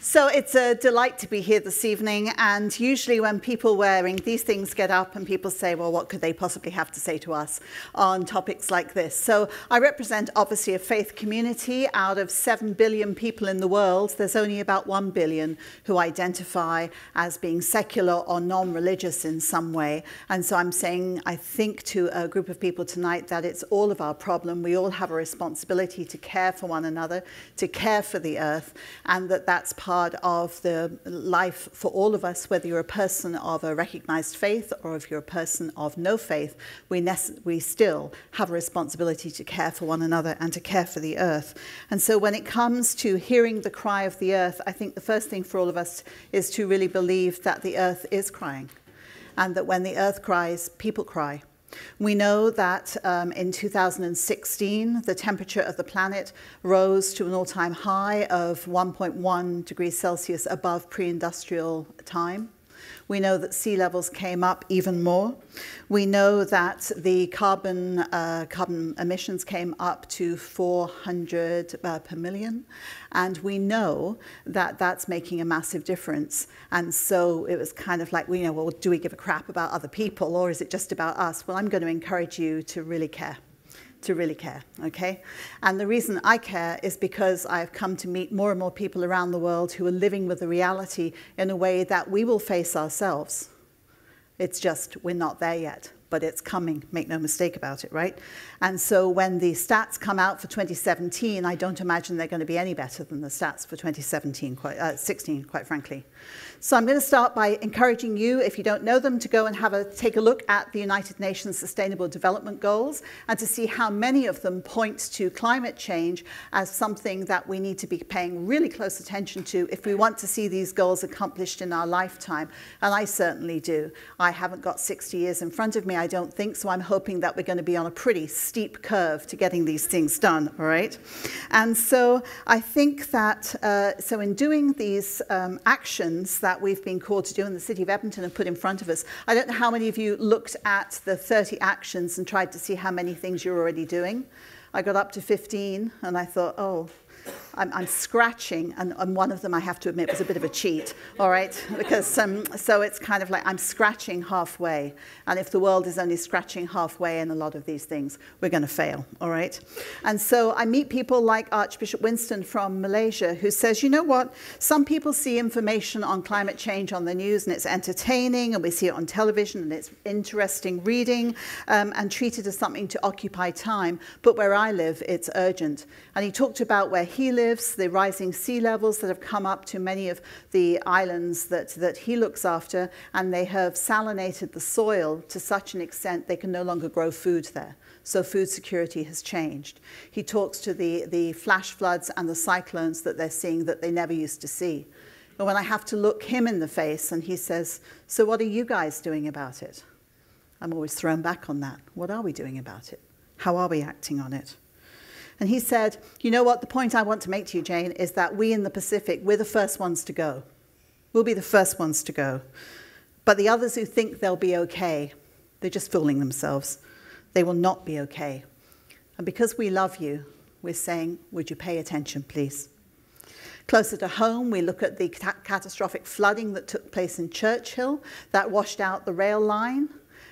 So it's a delight to be here this evening, and usually when people wearing these things get up and people say, well, what could they possibly have to say to us on topics like this? So I represent obviously a faith community. Out of 7 billion people in the world, there's only about 1 billion who identify as being secular or non-religious in some way. And so I'm saying, I think to a group of people tonight that it's all of our problem. We all have a responsibility to care for one another, to care for the earth, and that's part of the life for all of us, whether you're a person of a recognized faith or if you're a person of no faith. We still have a responsibility to care for one another and to care for the earth. And so when it comes to hearing the cry of the earth, I think the first thing for all of us is to really believe that the earth is crying, and that when the earth cries, people cry. We know that in 2016, the temperature of the planet rose to an all-time high of 1.1 degrees Celsius above pre-industrial time. We know that sea levels came up even more. We know that the carbon emissions came up to 400 per million. And we know that that's making a massive difference. And so it was kind of like, well, do we give a crap about other people, or is it just about us? Well, I'm going to encourage you to really care. Okay? And the reason I care is because I've come to meet more and more people around the world who are living with the reality in a way that we will face ourselves. It's just, we're not there yet, but it's coming, make no mistake about it, right? And so when the stats come out for 2017, I don't imagine they're going to be any better than the stats for 2016, quite frankly. So I'm going to start by encouraging you, if you don't know them, to go and take a look at the United Nations Sustainable Development Goals and to see how many of them point to climate change as something that we need to be paying really close attention to if we want to see these goals accomplished in our lifetime. And I certainly do. I haven't got 60 years in front of me, I don't think, so I'm hoping that we're going to be on a pretty steep curve to getting these things done, all right? And so I think that, so in doing these actions that we've been called to do in the city of Edmonton and put in front of us, I don't know how many of you looked at the 30 actions and tried to see how many things you're already doing. I got up to 15 and I thought, oh, I'm scratching, and one of them, I have to admit, was a bit of a cheat, all right? Because so it's kind of like I'm scratching halfway, and if the world is only scratching halfway in a lot of these things, we're going to fail, all right? And so I meet people like Archbishop Winston from Malaysia, who says, you know what, some people see information on climate change on the news, and it's entertaining, and we see it on television, and it's interesting reading, and treat it as something to occupy time, but where I live, it's urgent. And he talked about where he lives, the rising sea levels that have come up to many of the islands that he looks after, and they have salinated the soil to such an extent they can no longer grow food there. So food security has changed. He talks to the flash floods and the cyclones that they're seeing that they never used to see. But when I have to look him in the face and he says, so what are you guys doing about it? I'm always thrown back on that. What are we doing about it? How are we acting on it? And he said, you know what, the point I want to make to you, Jane, is that we in the Pacific, we're the first ones to go. We'll be the first ones to go. But the others who think they'll be okay, they're just fooling themselves. They will not be okay. And because we love you, we're saying, would you pay attention, please? Closer to home, we look at the catastrophic flooding that took place in Churchill that washed out the rail line.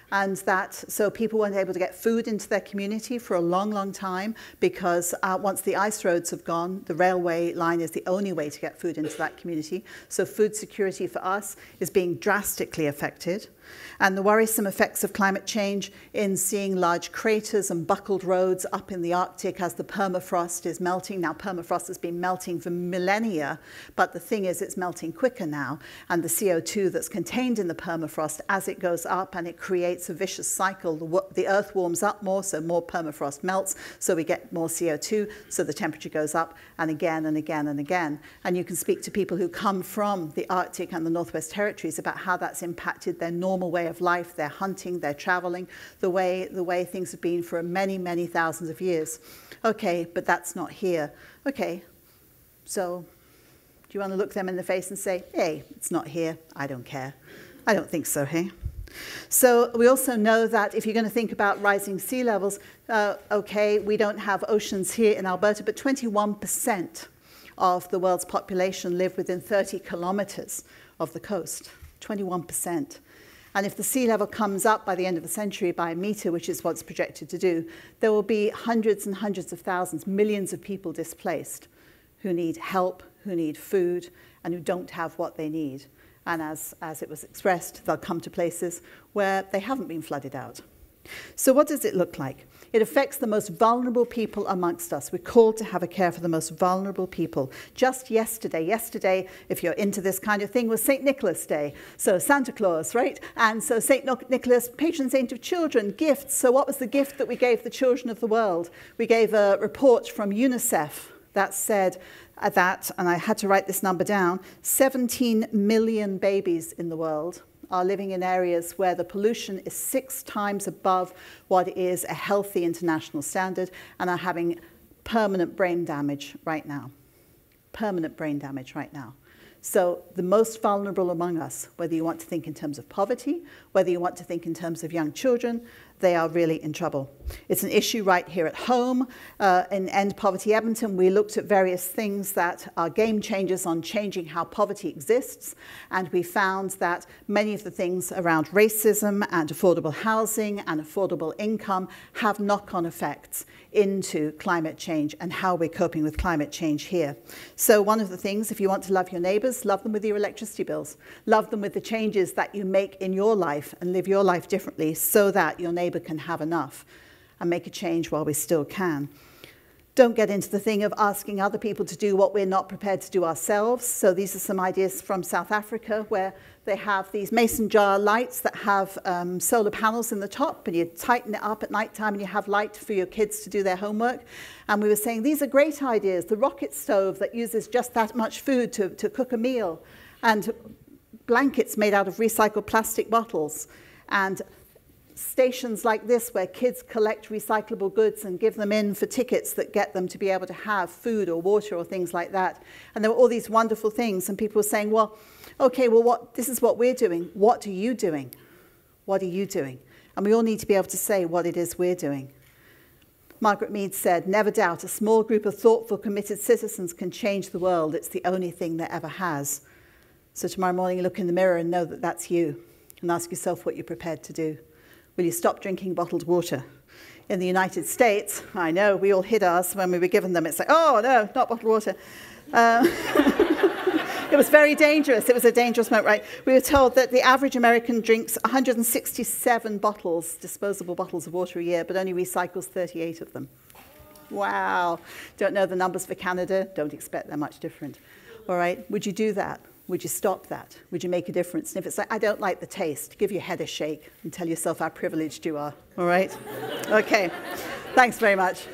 And so people weren't able to get food into their community for a long, long time because once the ice roads have gone, the railway line is the only way to get food into that community. So food security for us is being drastically affected. And the worrisome effects of climate change in seeing large craters and buckled roads up in the Arctic as the permafrost is melting. Now, permafrost has been melting for millennia, but the thing is it's melting quicker now. And the CO2 that's contained in the permafrost, as it goes up and it creates a vicious cycle, the earth warms up more, so more permafrost melts, so we get more CO2, so the temperature goes up, and again and again and again. And you can speak to people who come from the Arctic and the Northwest Territories about how that's impacted their normal way of life, their hunting, their traveling, the way things have been for many, many thousands of years. Okay, but that's not here. Okay, so do you want to look them in the face and say, hey, it's not here, I don't care. I don't think so, hey? So we also know that if you're going to think about rising sea levels, okay, we don't have oceans here in Alberta, but 21% of the world's population live within 30 kilometers of the coast, 21%. And if the sea level comes up by the end of the century by a meter, which is what's projected to do, there will be hundreds and hundreds of thousands, millions of people displaced who need help, who need food, and who don't have what they need. And as it was expressed, they'll come to places where they haven't been flooded out. So what does it look like? It affects the most vulnerable people amongst us. We're called to have a care for the most vulnerable people. Just yesterday, if you're into this kind of thing, was St. Nicholas Day. So Santa Claus, right? And so St. Nicholas, patron saint of children, gifts. So what was the gift that we gave the children of the world? We gave a report from UNICEF that said that, and I had to write this number down, 17 million babies in the world are living in areas where the pollution is 6 times above what is a healthy international standard and are having permanent brain damage right now. Permanent brain damage right now. So the most vulnerable among us, whether you want to think in terms of poverty, whether you want to think in terms of young children, they are really in trouble. It's an issue right here at home. In EndPoverty Edmonton, we looked at various things that are game changers on changing how poverty exists, and we found that many of the things around racism and affordable housing and affordable income have knock-on effects into climate change and how we're coping with climate change here. So one of the things, if you want to love your neighbors, love them with your electricity bills. Love them with the changes that you make in your life and live your life differently so that your neighbor can have enough and make a change while we still can. Don't get into the thing of asking other people to do what we're not prepared to do ourselves. So these are some ideas from South Africa where they have these mason jar lights that have solar panels in the top, and you tighten it up at night time and you have light for your kids to do their homework. And we were saying these are great ideas. The rocket stove that uses just that much food to cook a meal, and blankets made out of recycled plastic bottles, and stations like this where kids collect recyclable goods and give them in for tickets that get them to be able to have food or water or things like that. And there were all these wonderful things, and people were saying, well, okay, well, this is what we're doing. What are you doing? What are you doing? And we all need to be able to say what it is we're doing. Margaret Mead said, never doubt, a small group of thoughtful, committed citizens can change the world. It's the only thing that ever has. So tomorrow morning, look in the mirror and know that that's you, and ask yourself what you're prepared to do. Will you stop drinking bottled water? In the United States, I know, we all hid ours when we were given them. It's like, oh, no, not bottled water. It was very dangerous. It was a dangerous moment, right? We were told that the average American drinks 167 bottles, disposable bottles of water a year, but only recycles 38 of them. Wow. Don't know the numbers for Canada. Don't expect they're much different. All right, would you do that? Would you stop that? Would you make a difference? And if it's like, I don't like the taste, give your head a shake and tell yourself how privileged you are. All right? Okay. Thanks very much.